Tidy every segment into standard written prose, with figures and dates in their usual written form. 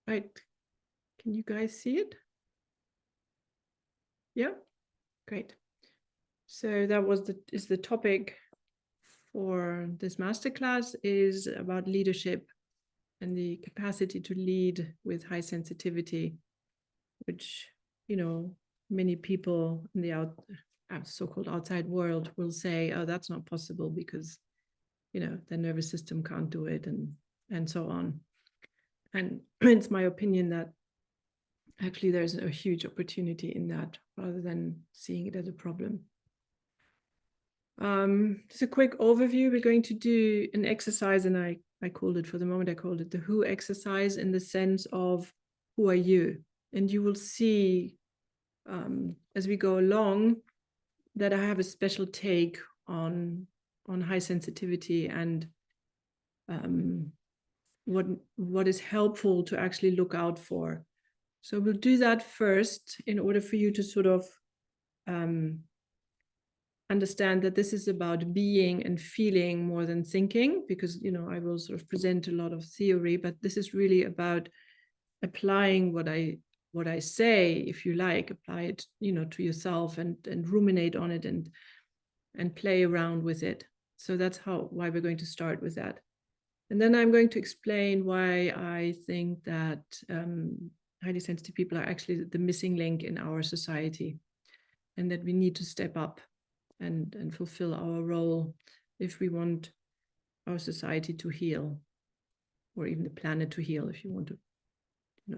Right. Can you guys see it? Yeah, great. So that was the topic for this masterclass is about leadership and the capacity to lead with high sensitivity, which, many people in the so-called outside world will say, oh, that's not possible because, the nervous system can't do it and so on. And it's my opinion that actually there's a huge opportunity in that rather than seeing it as a problem. Just a quick overview. We're going to do an exercise, and I called it, for the moment, I called it the who exercise, in the sense of who are you? And you will see as we go along that I have a special take on high sensitivity and what is helpful to actually look out for. So we'll do that first in order for you to sort of understand that this is about being and feeling more than thinking, because, I will sort of present a lot of theory, but this is really about applying what I say, if you like, apply it, to yourself and ruminate on it and play around with it. So that's why we're going to start with that. And then I'm going to explain why I think that highly sensitive people are actually the missing link in our society, and that we need to step up and fulfill our role if we want our society to heal, or even the planet to heal, if you want to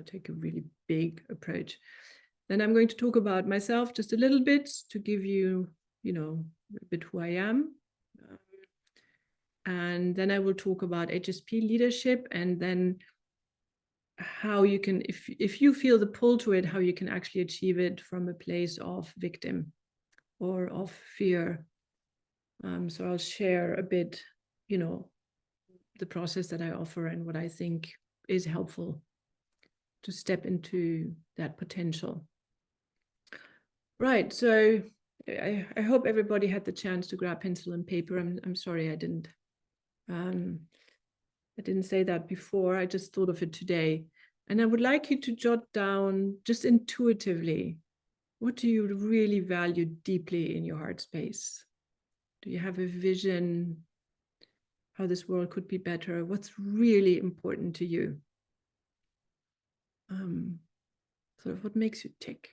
take a really big approach. Then I'm going to talk about myself just a little bit to give you, a bit who I am. And then I will talk about HSP leadership, and then how you can, if you feel the pull to it, how you can actually achieve it from a place of victim or of fear. So I'll share a bit, the process that I offer and what I think is helpful to step into that potential. Right. So I hope everybody had the chance to grab pencil and paper. I'm sorry I didn't. I didn't say that before. I just thought of it today. And I would like you to jot down just intuitively, what do you really value deeply in your heart space? Do you have a vision how this world could be better? What's really important to you? Sort of what makes you tick?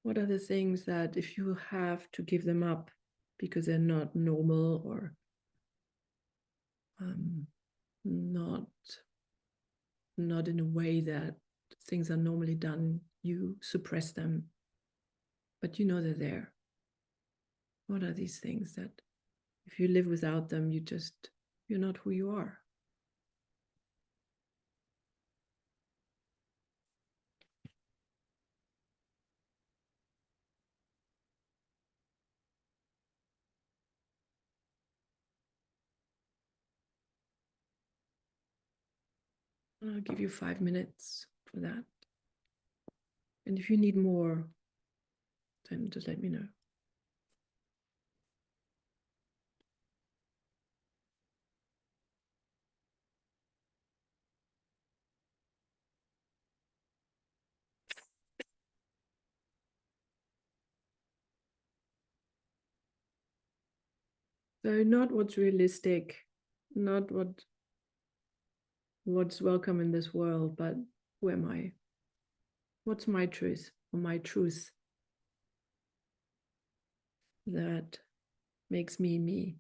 What are the things that, if you have to give them up because they're not normal or not in a way that things are normally done, you suppress them, but they're there? What are these things that if you live without them, you're not who you are? I'll give you 5 minutes for that. And if you need more, then just let me know. So not what's realistic, not what's welcome in this world, but who am I? What's my truth, or my truth that makes me me?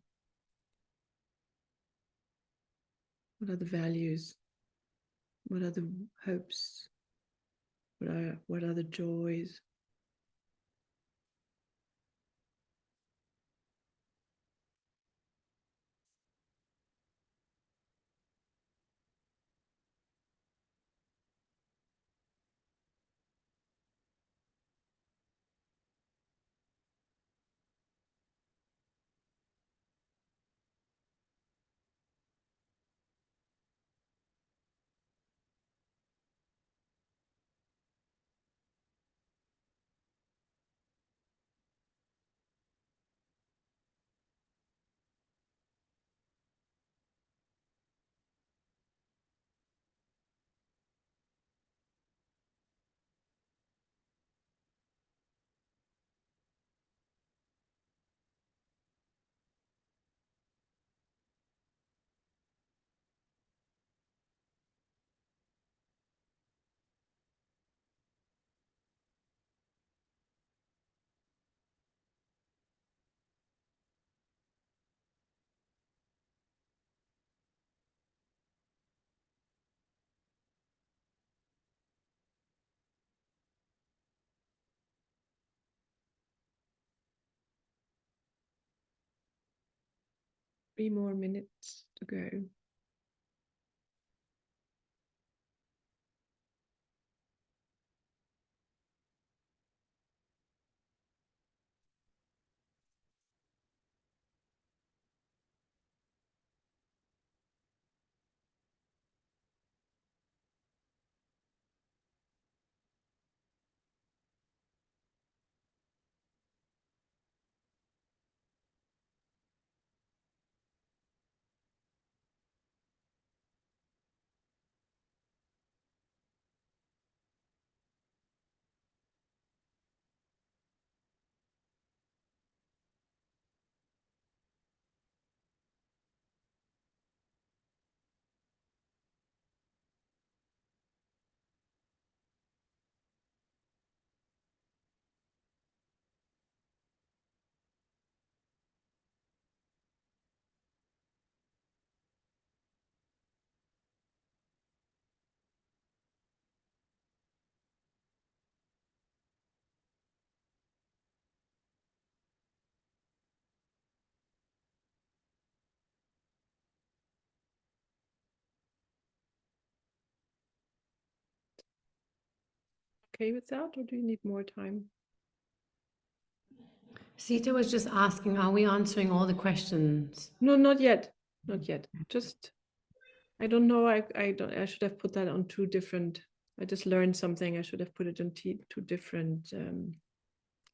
What are the values? What are the hopes? What are the joys? 3 more minutes to go. Okay with that, or do you need more time? Sita was just asking, are we answering all the questions? No, not yet. Not yet. Just, I don't know. I should have put that on 2 different. I just learned something. I should have put it on 2 different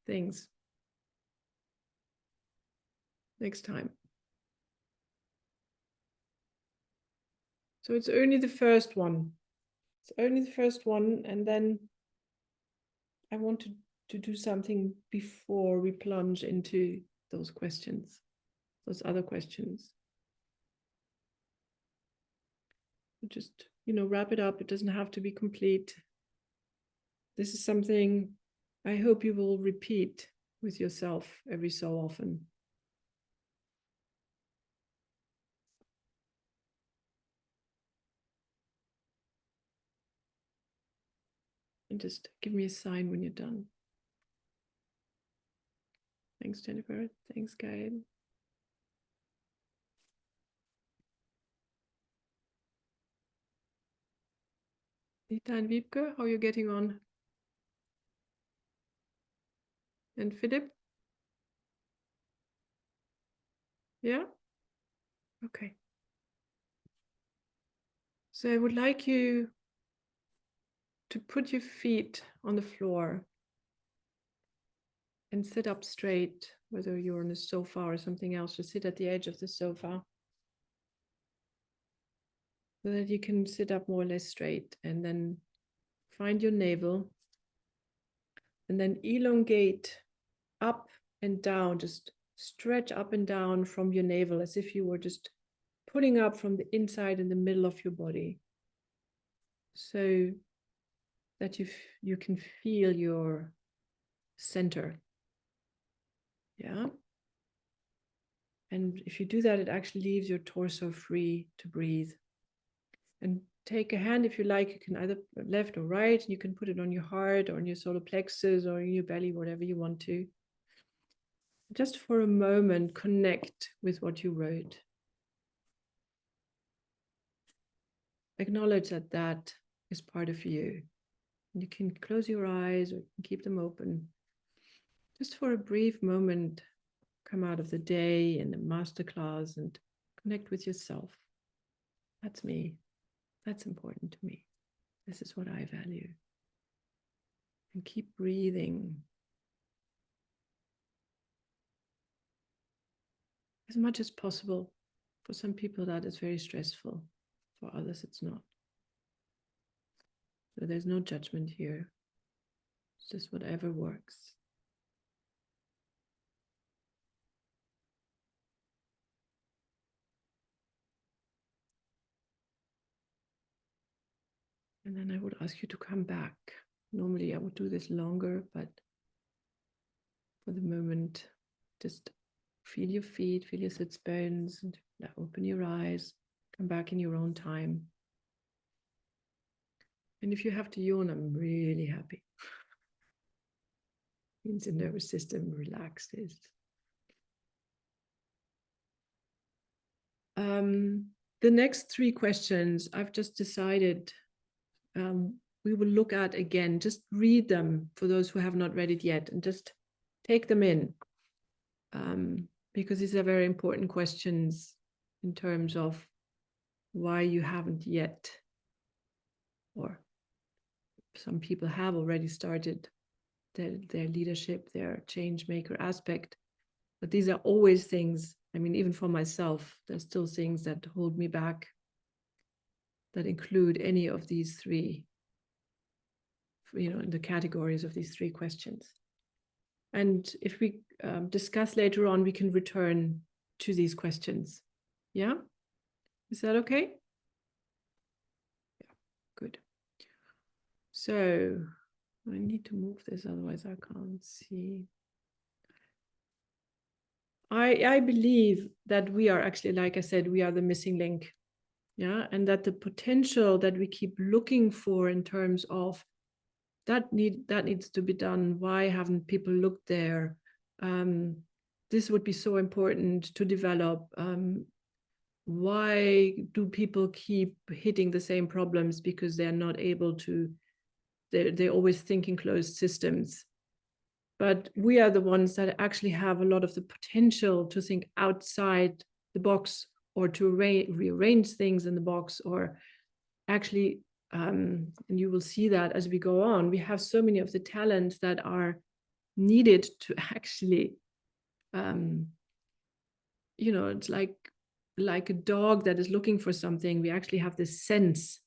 things next time. So it's only the first one. It's only the first one, and then I want to do something before we plunge into those questions, those other questions. Just, wrap it up. It doesn't have to be complete. This is something I hope you will repeat with yourself every so often. And just give me a sign when you're done. Thanks, Jennifer. Thanks, Gael. Nita and Wiebke, how are you getting on? And Philip? Yeah? Okay. So I would like you to put your feet on the floor and sit up straight, whether you're on a sofa or something else, just sit at the edge of the sofa so that you can sit up more or less straight, and then find your navel and then elongate up and down, just stretch up and down from your navel as if you were just pulling up from the inside in the middle of your body, so that you can feel your center. Yeah. And if you do that, it actually leaves your torso free to breathe. And take a hand, if you like, you can either left or right, you can put it on your heart or on your solar plexus or in your belly, whatever you want to. Just for a moment, connect with what you wrote. Acknowledge that that is part of you. You can close your eyes or you can keep them open. Just for a brief moment, come out of the day and the masterclass and connect with yourself. That's me. That's important to me. This is what I value. And keep breathing as much as possible. For some people, that is very stressful. For others, it's not. So there's no judgment here. It's just whatever works. And then I would ask you to come back. Normally I would do this longer, but for the moment, just feel your feet, feel your sit bones, and open your eyes. Come back in your own time. And if you have to yawn, I'm really happy. Means the nervous system relaxes. The next 3 questions I've just decided we will look at again. Just read them for those who have not read it yet, and just take them in, because these are very important questions in terms of why you haven't yet, or some people have already started their leadership, their change maker aspect. But these are always things, I mean, even for myself, there's still things that hold me back that include any of these 3, in the categories of these 3 questions. And if we discuss later on, we can return to these questions. Yeah? Is that okay? Yeah, good. So I need to move this, otherwise I can't see. I believe that we are actually, like I said, we are the missing link. Yeah, and that the potential that we keep looking for in terms of that needs to be done. Why haven't people looked there? This would be so important to develop. Why do people keep hitting the same problems? Because they're not able to, they're always thinking closed systems. But we are the ones that actually have a lot of the potential to think outside the box, or to rearrange things in the box, or actually, and you will see that as we go on, we have so many of the talents that are needed to actually, it's like a dog that is looking for something. We actually have this sense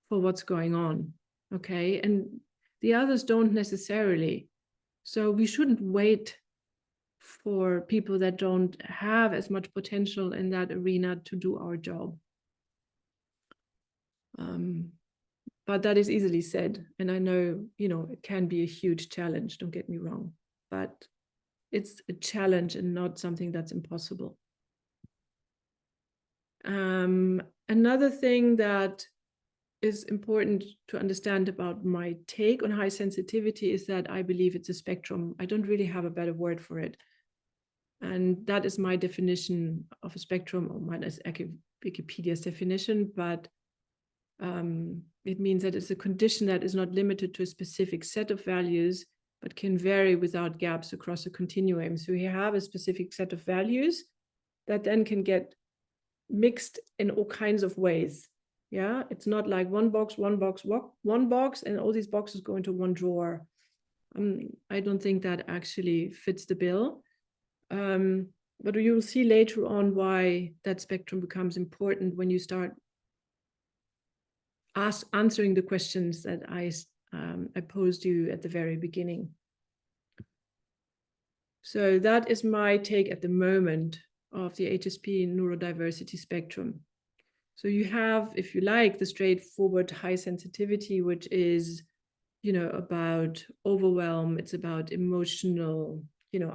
for what's going on, okay? And the others don't necessarily. So we shouldn't wait for people that don't have as much potential in that arena to do our job. But that is easily said. And I know, it can be a huge challenge, don't get me wrong, but it's a challenge and not something that's impossible. Another thing that is important to understand about my take on high sensitivity is that I believe it's a spectrum. I don't really have a better word for it. And that is my definition of a spectrum, or mine is Wikipedia's definition, but it means that it's a condition that is not limited to a specific set of values, but can vary without gaps across a continuum. So you have a specific set of values that then can get mixed in all kinds of ways. Yeah, it's not like one box, and all these boxes go into one drawer. I don't think that actually fits the bill. But you will see later on why that spectrum becomes important when you start answering the questions that I posed you at the very beginning. So that is my take at the moment of the HSP neurodiversity spectrum. So you have, if you like, the straightforward high sensitivity, which is, about overwhelm. It's about emotional,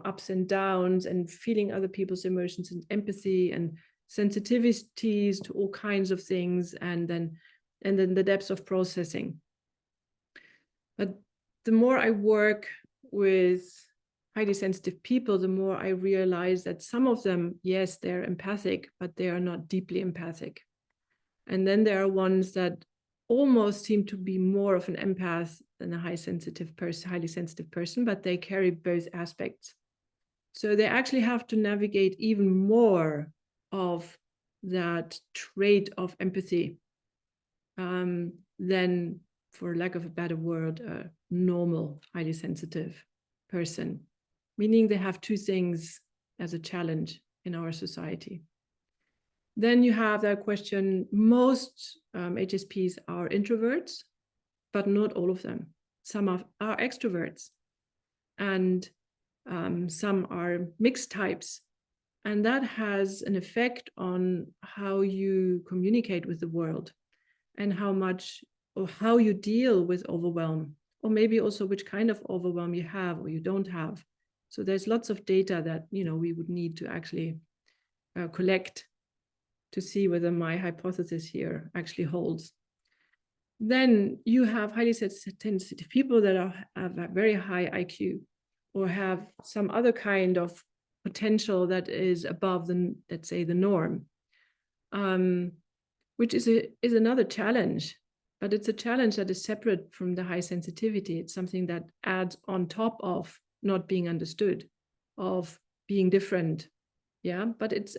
ups and downs, and feeling other people's emotions, and empathy, and sensitivities to all kinds of things, and then the depths of processing. But the more I work with highly sensitive people, the more I realize that some of them, yes, they're empathic, but they are not deeply empathic. And then there are ones that almost seem to be more of an empath than a highly sensitive person, but they carry both aspects. So they actually have to navigate even more of that trait of empathy than, for lack of a better word, a normal highly sensitive person, meaning they have 2 things as a challenge in our society. Then you have that question, most HSPs are introverts, but not all of them. Some are extroverts, and some are mixed types. And that has an effect on how you communicate with the world, and how much, or how you deal with overwhelm, or maybe also which kind of overwhelm you have or you don't have. So there's lots of data that, we would need to actually collect to see whether my hypothesis here actually holds. Then you have highly sensitive people that have a very high IQ, or have some other kind of potential that is above the, let's say, the norm. which is another challenge, but it's a challenge that is separate from the high sensitivity. It's something that adds on top of not being understood, of being different. Yeah, but it's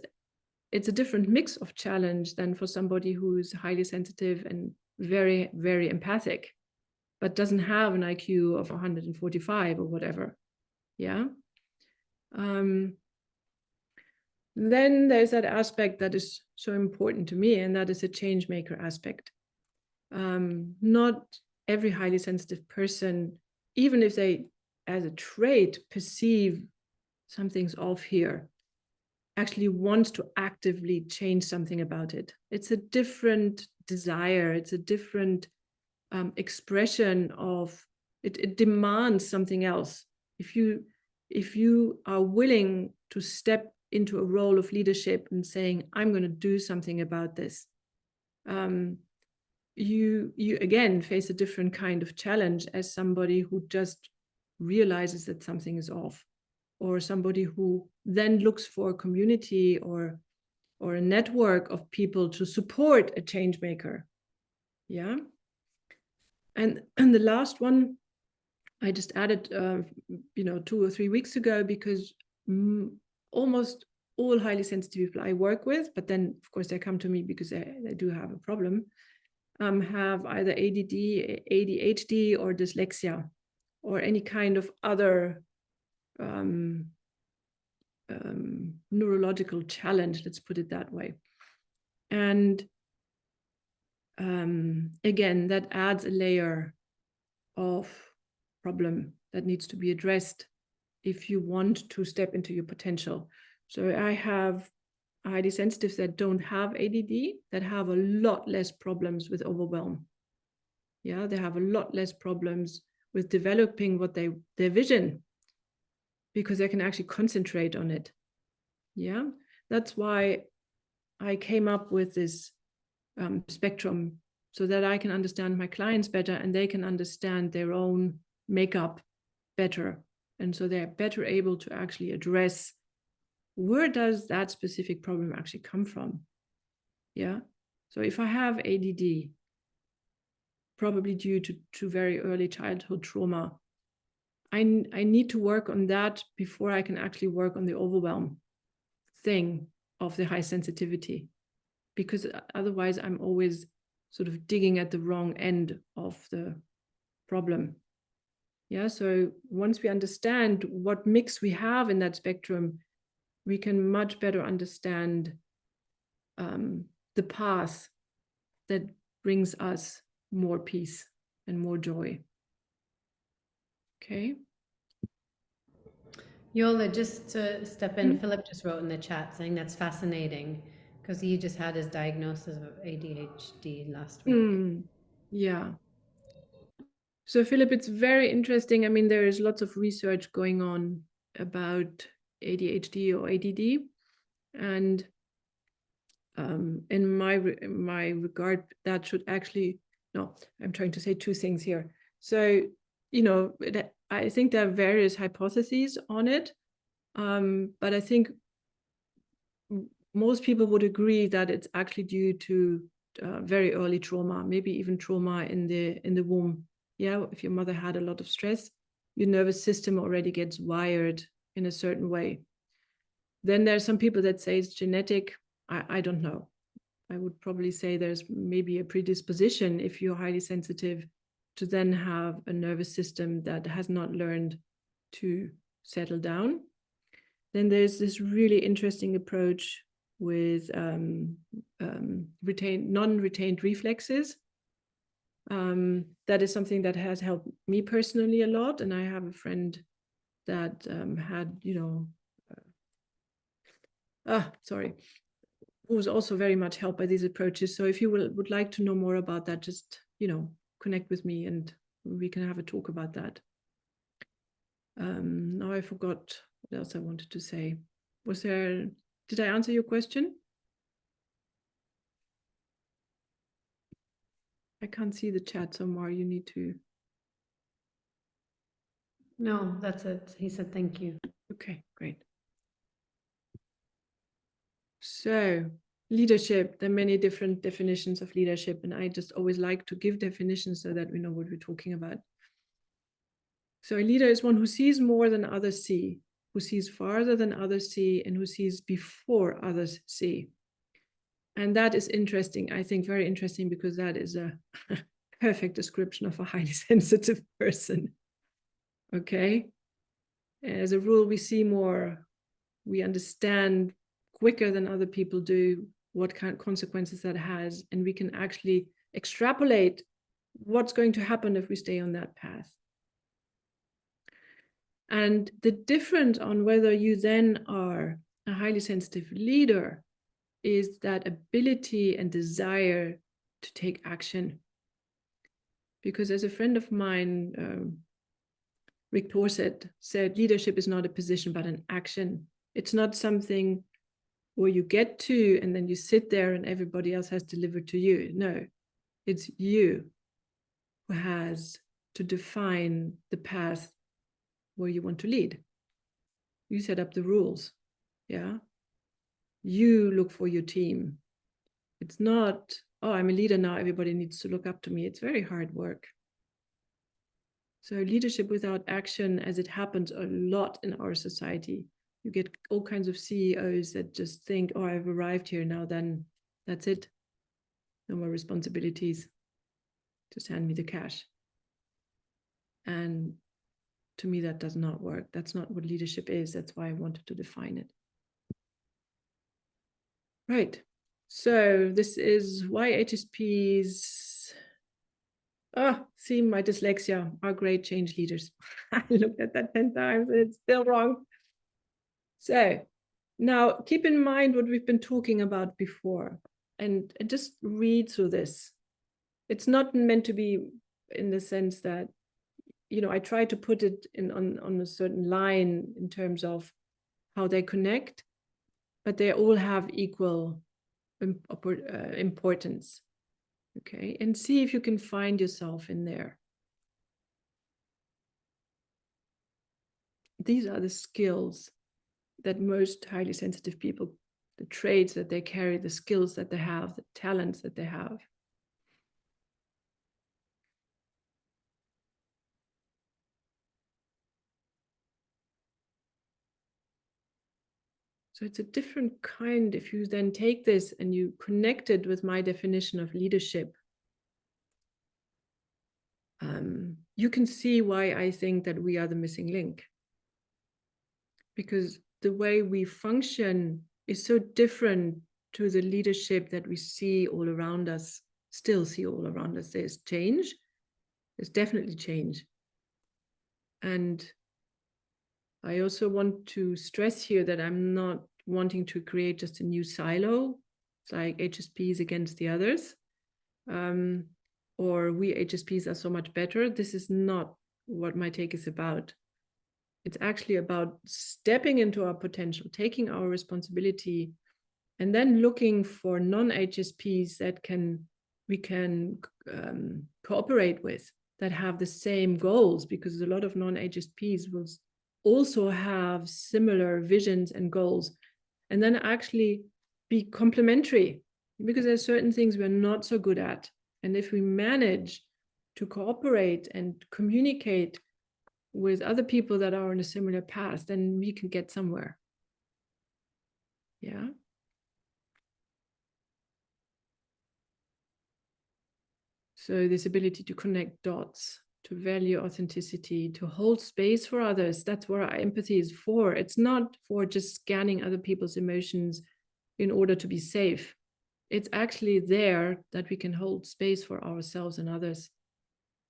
a different mix of challenge than for somebody who's highly sensitive and very, very empathic, but doesn't have an IQ of 145 or whatever. Yeah. Then there's that aspect that is so important to me, and that is a change maker aspect. Not every highly sensitive person, even if they, as a trait, perceive something's off here, actually wants to actively change something about it. It's a different desire. It's a different expression of it. It demands something else. If you are willing to step into a role of leadership and saying, I'm going to do something about this, you again face a different kind of challenge as somebody who just realizes that something is off, or somebody who then looks for a community or a network of people to support a change maker. Yeah. And the last one I just added 2 or 3 weeks ago, because almost all highly sensitive people I work with, but then of course they come to me because they do have a problem, have either ADD, ADHD, or dyslexia, or any kind of other neurological challenge, let's put it that way. And again, that adds a layer of problem that needs to be addressed if you want to step into your potential. So I have highly sensitives that don't have ADD that have a lot less problems with overwhelm. Yeah, they have a lot less problems with developing their vision, because they can actually concentrate on it. Yeah, that's why I came up with this spectrum, so that I can understand my clients better and they can understand their own makeup better. And so they're better able to actually address, where does that specific problem actually come from? Yeah. So if I have ADD, probably due to very early childhood trauma, I need to work on that before I can actually work on the overwhelm thing of the high sensitivity, because otherwise I'm always sort of digging at the wrong end of the problem. Yeah, so once we understand what mix we have in that spectrum, we can much better understand the path that brings us more peace and more joy. Okay. Yola, just to step in, Philip just wrote in the chat saying that's fascinating because he just had his diagnosis of ADHD last week. Yeah. So Philip, it's very interesting. I mean, there is lots of research going on about ADHD or ADD, and in my regard, that should actually, no, I'm trying to say two things here. So, I think there are various hypotheses on it, but I think most people would agree that it's actually due to very early trauma, maybe even trauma in the womb. Yeah, if your mother had a lot of stress, your nervous system already gets wired in a certain way. Then there are some people that say it's genetic. I don't know. I would probably say there's maybe a predisposition, if you're highly sensitive, to then have a nervous system that has not learned to settle down. Then there's this really interesting approach with non-retained reflexes. That is something that has helped me personally a lot. And I have a friend that had, who was also very much helped by these approaches. So if you would like to know more about that, just, connect with me and we can have a talk about that. Now I forgot what else I wanted to say. Did I answer your question? I can't see the chat, so Mar, you need to. No, that's it. He said thank you. Okay, great. So leadership, there are many different definitions of leadership, and I just always like to give definitions so that we know what we're talking about. So a leader is one who sees more than others see, who sees farther than others see, and who sees before others see. And that is interesting, I think, very interesting, because that is a perfect description of a highly sensitive person. Okay? As a rule, we see more, we understand quicker than other people do what kind of consequences that has, and we can actually extrapolate what's going to happen if we stay on that path. And the difference on whether you then are a highly sensitive leader is that ability and desire to take action. Because as a friend of mine, Rick Torsett, said, leadership is not a position, but an action. It's not something where you get to and then you sit there and everybody else has delivered to you. No, it's you who has to define the path where you want to lead. You set up the rules. Yeah. You look for your team. It's not, oh, I'm a leader now, everybody needs to look up to me. It's very hard work. So leadership without action, as it happens a lot in our society, you get all kinds of CEOs that just think, oh, I've arrived here now, then that's it. No more responsibilities. Just hand me the cash. And to me, that does not work. That's not what leadership is. That's why I wanted to define it. Right. So this is why HSPs, see, my dyslexia, are great change leaders. I looked at that 10 times and it's still wrong. So now keep in mind what we've been talking about before, and just read through this. It's not meant to be in the sense that, you know, I try to put it in on a certain line in terms of how they connect, but they all have equal importance. Okay, and see if you can find yourself in there. These are the skills that most highly sensitive people, the traits that they carry, the skills that they have, the talents that they have. So it's a different kind. If you then take this and you connect it with my definition of leadership, you can see why I think that we are the missing link. Because the way we function is so different to the leadership that we see all around us, still see all around us. There's change. There's definitely change. And I also want to stress here that I'm not wanting to create just a new silo. It's like HSPs against the others. Or we HSPs are so much better. This is not what my take is about. It's actually about stepping into our potential, taking our responsibility, and then looking for non-HSPs that we can cooperate with, that have the same goals, because a lot of non-HSPs will also have similar visions and goals, and then actually be complementary, because there's certain things we're not so good at. And if we manage to cooperate and communicate with other people that are on a similar path, then we can get somewhere. Yeah. So this ability to connect dots, to value authenticity, to hold space for others, that's what our empathy is for. It's not for just scanning other people's emotions in order to be safe. It's actually there that we can hold space for ourselves and others.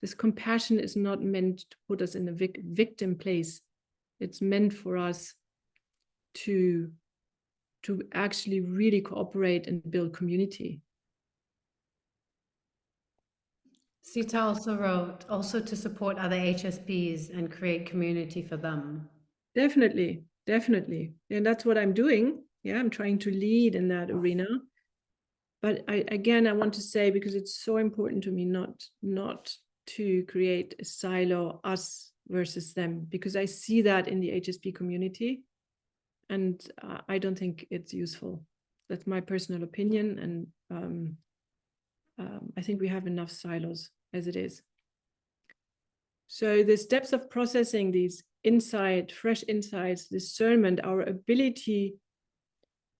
This compassion is not meant to put us in a victim place. It's meant for us to actually really cooperate and build community. Sita also wrote, also to support other HSPs and create community for them. Definitely, definitely. And that's what I'm doing. Yeah, I'm trying to lead in that arena. But I want to say, because it's so important to me, not to create a silo, us versus them, because I see that in the HSP community, and I don't think it's useful. That's my personal opinion. And I think we have enough silos as it is. So the steps of processing these insight, fresh insights, discernment, our ability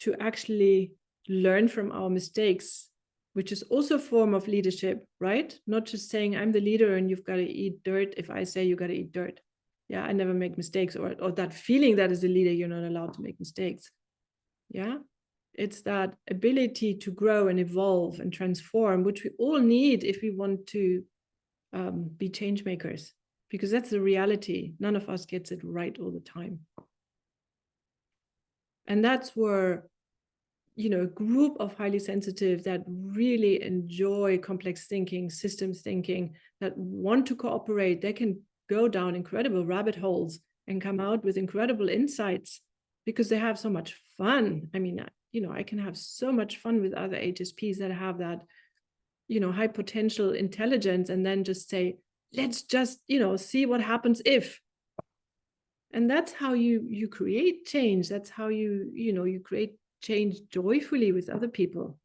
to actually learn from our mistakes, which is also a form of leadership, right? Not just saying I'm the leader and you've got to eat dirt if I say you got to eat dirt. Yeah, I never make mistakes, or that feeling that as a leader, you're not allowed to make mistakes. Yeah, it's that ability to grow and evolve and transform, which we all need if we want to be change makers, because that's the reality. None of us gets it right all the time. And that's where, you know, a group of highly sensitive that really enjoy complex thinking, systems thinking, that want to cooperate, they can go down incredible rabbit holes and come out with incredible insights because they have so much fun. I mean, you know, I can have so much fun with other HSPs that have that, you know, high potential intelligence, and then just say, let's just, you know, see what happens if. And that's how you create change. That's how you create change joyfully with other people,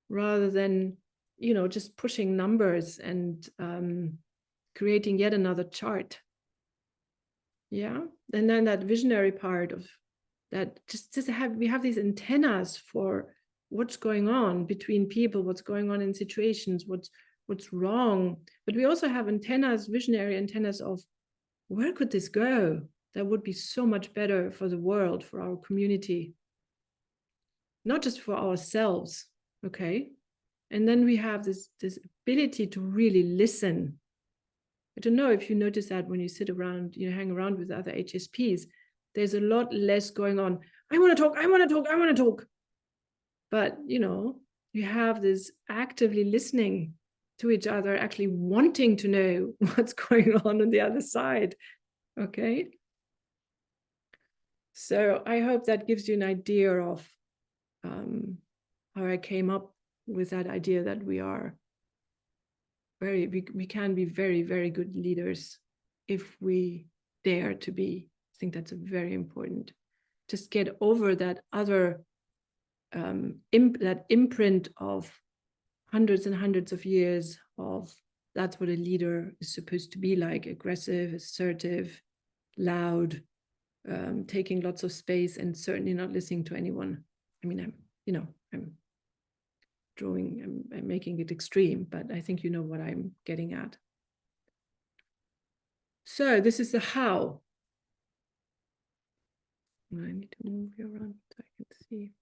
rather than, you know, just pushing numbers and creating yet another chart. Yeah. And then that visionary part of that, we have these antennas for what's going on between people, what's going on in situations, what's wrong. But we also have antennas, visionary antennas of where could this go? That would be so much better for the world, for our community, not just for ourselves. Okay. And then we have this ability to really listen. I don't know if you notice that when you sit around, you hang around with other HSPs, there's a lot less going on. I want to talk, I want to talk, I want to talk. But, you know, you have this actively listening to each other, actually wanting to know what's going on the other side. Okay. So I hope that gives you an idea of how I came up with that idea that we can be very, very good leaders if we dare to be. I think that's very important. Just get over that other that imprint of hundreds and hundreds of years of that's what a leader is supposed to be like: aggressive, assertive, loud, taking lots of space, and certainly not listening to anyone. I mean, I'm making it extreme, but I think you know what I'm getting at. So this is the how. I need to move you around so I can see.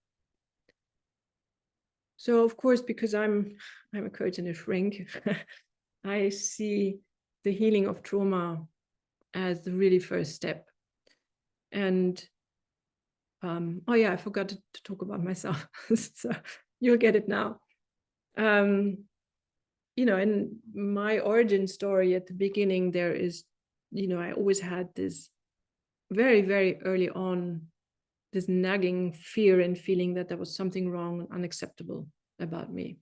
So of course, because I'm a coach and a shrink, I see the healing of trauma as the really first step. And oh yeah, I forgot to talk about myself. So you'll get it now. You know, in my origin story at the beginning, there is, you know, I always had this very, very early on, this nagging fear and feeling that there was something wrong and unacceptable about me.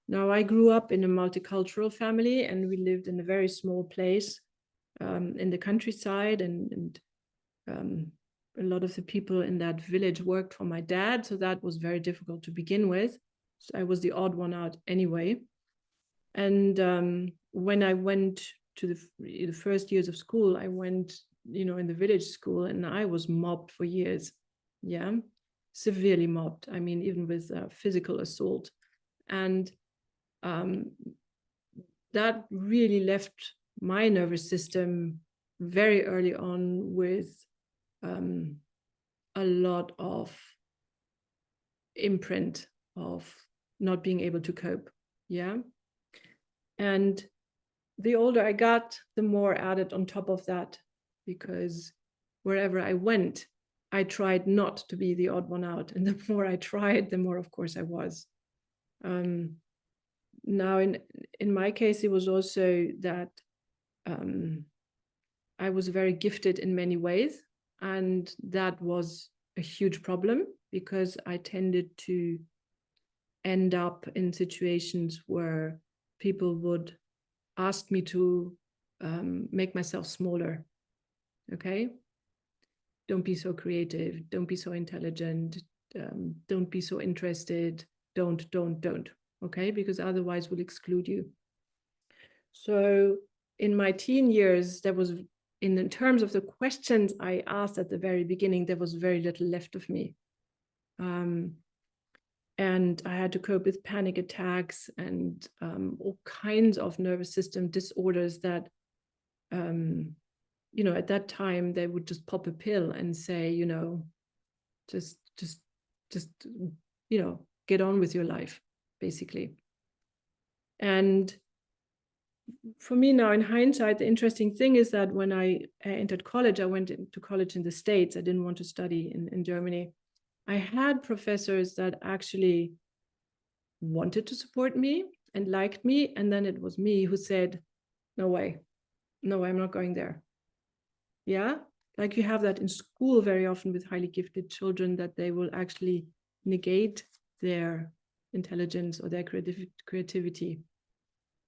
Now, I grew up in a multicultural family, and we lived in a very small place in the countryside, and a lot of the people in that village worked for my dad, so that was very difficult to begin with. So I was the odd one out anyway. And when I went to the first years of school, I went, you know, in the village school, and I was mobbed for years. Yeah, severely mobbed. I mean, even with physical assault. And that really left my nervous system very early on with a lot of imprint of not being able to cope. Yeah. And the older I got, the more added on top of that, because wherever I went, I tried not to be the odd one out. And the more I tried, the more, of course, I was. Now, in my case, it was also that I was very gifted in many ways. And that was a huge problem, because I tended to end up in situations where people would ask me to make myself smaller. Okay? Don't be so creative. Don't be so intelligent. don't be so interested, don't, okay? Because otherwise we'll exclude you. So in my teen years, there was, in terms of the questions I asked at the very beginning, there was very little left of me. And I had to cope with panic attacks and all kinds of nervous system disorders that, you know, at that time they would just pop a pill and say, you know, just, you know, get on with your life, basically. And for me now, in hindsight, the interesting thing is that when I entered college, I went into college in the States. I didn't want to study in Germany. I had professors that actually wanted to support me and liked me. And then it was me who said, no way, no, I'm not going there. Yeah, like you have that in school very often with highly gifted children, that they will actually negate their intelligence or their creativity.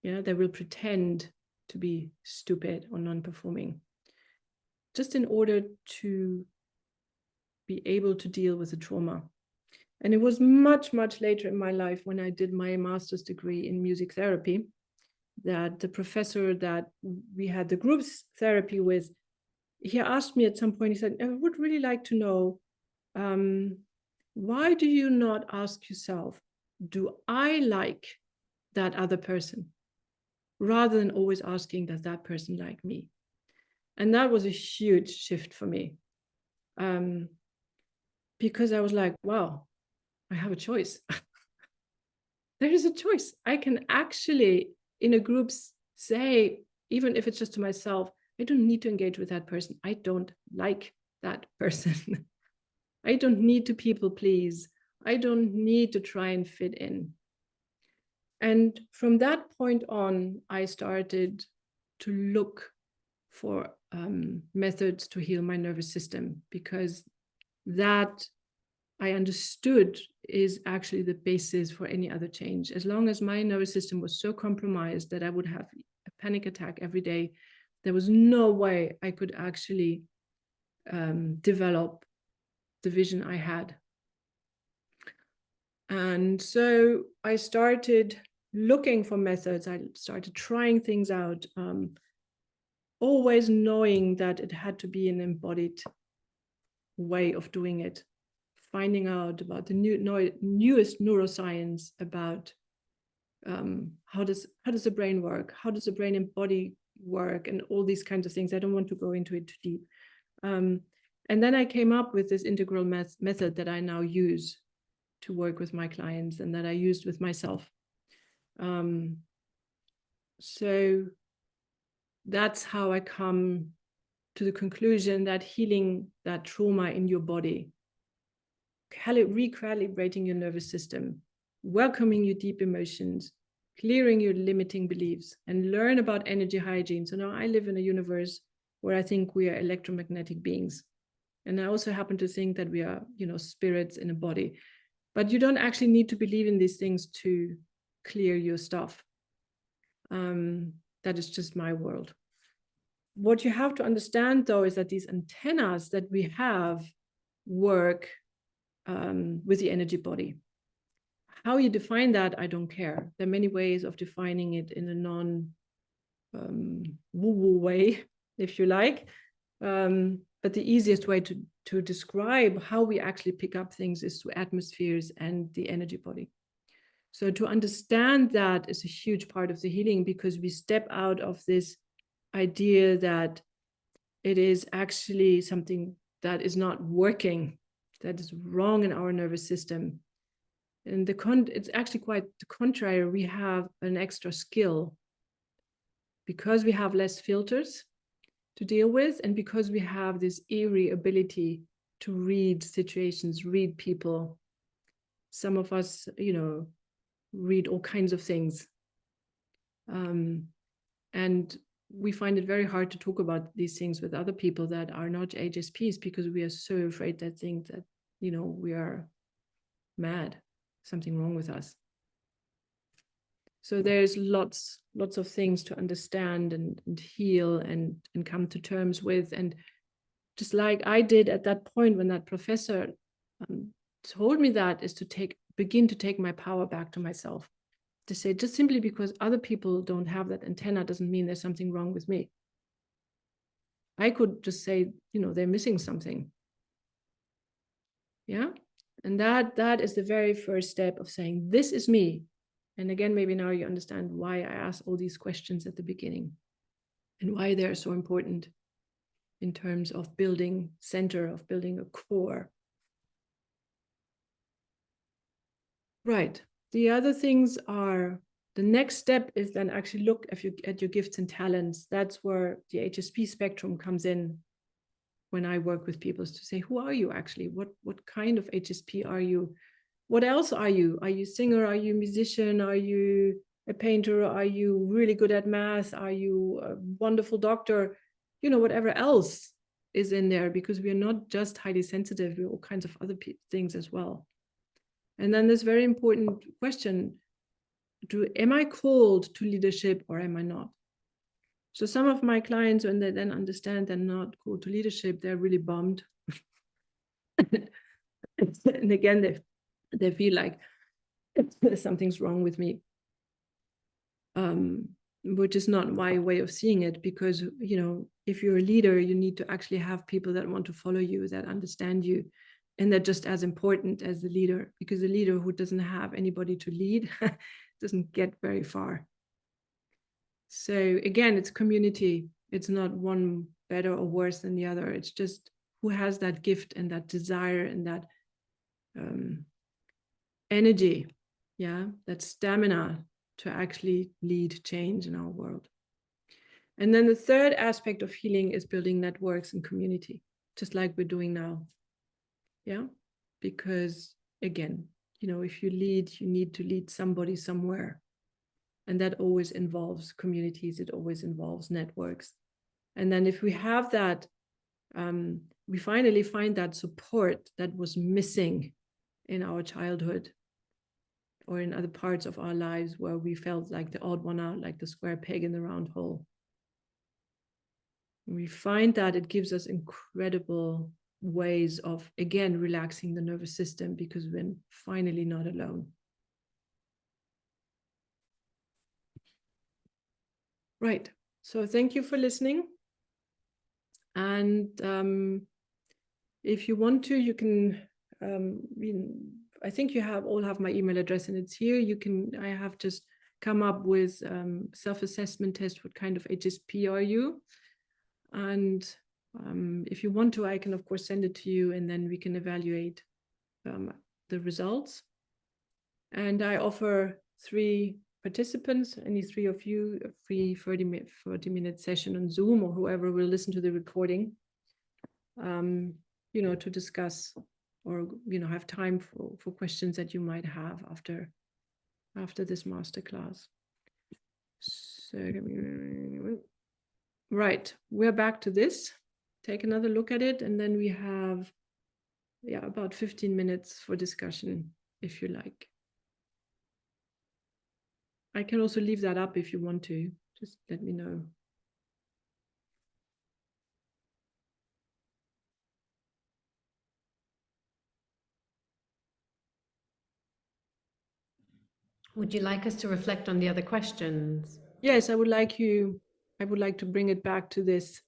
Yeah, they will pretend to be stupid or non-performing, just in order to be able to deal with the trauma. And it was much, much later in my life, when I did my master's degree in music therapy, that the professor that we had the group therapy with, he asked me at some point, he said, I would really like to know, why do you not ask yourself, do I like that other person? Rather than always asking, does that person like me? And that was a huge shift for me. Because I was like, wow, I have a choice. There is a choice. I can actually, in a group, say, even if it's just to myself, I don't need to engage with that person. I don't like that person. I don't need to people please. I don't need to try and fit in. And from that point on, I started to look for methods to heal my nervous system, because that, I understood, is actually the basis for any other change. As long as my nervous system was so compromised that I would have a panic attack every day, there was no way I could actually develop the vision I had. And so I started looking for methods. I started trying things out, always knowing that it had to be an embodied way of doing it. Finding out about the newest neuroscience about how does the brain work, how does the brain and body work, and all these kinds of things. I don't want to go into it too deep. And then I came up with this integral method that I now use to work with my clients, and that I used with myself. So that's how I come to the conclusion that healing that trauma in your body, recalibrating your nervous system, welcoming your deep emotions, clearing your limiting beliefs, and learn about energy hygiene. So now I live in a universe where I think we are electromagnetic beings. And I also happen to think that we are, you know, spirits in a body. But you don't actually need to believe in these things to clear your stuff. That is just my world. What you have to understand, though, is that these antennas that we have work with the energy body. How you define that, I don't care. There are many ways of defining it in a non-woo-woo way, if you like. But the easiest way to describe how we actually pick up things is through atmospheres and the energy body. So to understand that is a huge part of the healing, because we step out of this idea that it is actually something that is not working, that is wrong in our nervous system. And it's actually quite the contrary. We have an extra skill because we have less filters to deal with, and because we have this eerie ability to read situations, read people. Some of us, you know, read all kinds of things. And we find it very hard to talk about these things with other people that are not HSPs, because we are so afraid that think that, you know, we are mad, something wrong with us. So there's lots of things to understand and heal and come to terms with. And just like I did at that point when that professor told me that is to begin to take my power back to myself. To say, just simply because other people don't have that antenna doesn't mean there's something wrong with me. I could just say, they're missing something. Yeah. And that is the very first step of saying, this is me. And again, maybe now you understand why I asked all these questions at the beginning and why they're so important in terms of building center, of building a core. Right. The other things are, the next step is then actually look at your gifts and talents. That's where the HSP spectrum comes in when I work with people, is to say, who are you actually? What kind of HSP are you? What else are you? Are you a singer? Are you a musician? Are you a painter? Are you really good at math? Are you a wonderful doctor? Whatever else is in there, because we are not just highly sensitive, we're all kinds of other things as well. And then this very important question, am I called to leadership or am I not? So some of my clients, when they then understand they're not called to leadership, they're really bummed. And again, they feel like something's wrong with me, which is not my way of seeing it, because, if you're a leader, you need to actually have people that want to follow you, that understand you, and they're just as important as the leader, because the leader who doesn't have anybody to lead doesn't get very far. So again, it's community. It's not one better or worse than the other. It's just who has that gift and that desire and that energy, that stamina to actually lead change in our world. And then the third aspect of healing is building networks and community, just like we're doing now. Yeah, because again, if you lead, you need to lead somebody somewhere. And that always involves communities, it always involves networks. And then if we have that, we finally find that support that was missing in our childhood or in other parts of our lives where we felt like the odd one out, like the square peg in the round hole. We find that it gives us incredible ways of, again, relaxing the nervous system, because we're finally not alone. Right. So thank you for listening. And if you want to, you can, I think you all have my email address and it's here. I have just come up with self-assessment test. What kind of HSP are you? And if you want to, I can of course send it to you, and then we can evaluate the results. And I offer 3 participants, any 3 of you, a free 30-minute session on Zoom, or whoever will listen to the recording, to discuss or, have time for questions that you might have after this masterclass. So, right, we're back to this. Take another look at it, and then we have, about 15 minutes for discussion, if you like. I can also leave that up if you want to. Just let me know. Would you like us to reflect on the other questions? Yes, I would like to bring it back to this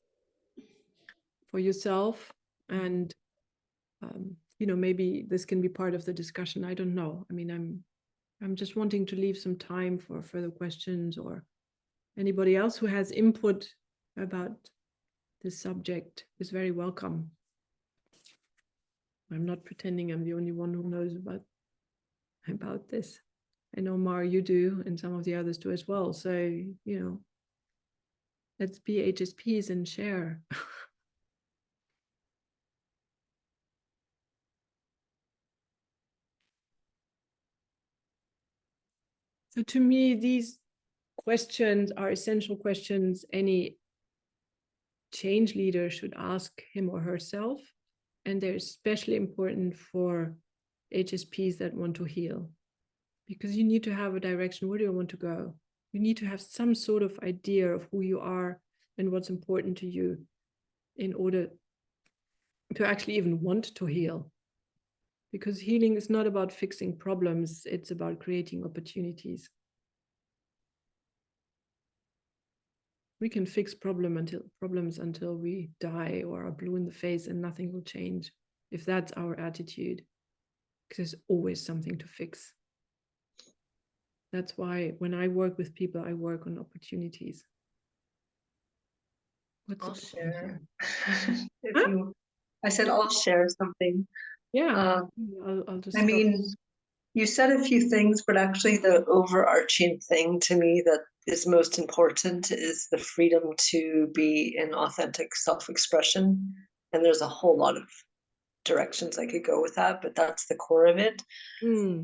for yourself, and maybe this can be part of the discussion. I don't know. I mean, I'm just wanting to leave some time for further questions, or anybody else who has input about this subject is very welcome. I'm not pretending I'm the only one who knows about this. I know, Mar, you do, and some of the others do as well. So, let's be HSPs and share. So to me, these questions are essential questions any change leader should ask him or herself. And they're especially important for HSPs that want to heal, because you need to have a direction. Where do I want to go? You need to have some sort of idea of who you are and what's important to you in order to actually even want to heal. because healing is not about fixing problems, it's about creating opportunities. We can fix problems until we die or are blue in the face and nothing will change, if that's our attitude, because there's always something to fix. That's why when I work with people, I work on opportunities. I'll share. Huh? I said I'll share something. Yeah, I'll just I stop. mean, you said a few things, but actually the overarching thing to me that is most important is the freedom to be in authentic self-expression. And there's a whole lot of directions I could go with that, but that's the core of it. Mm.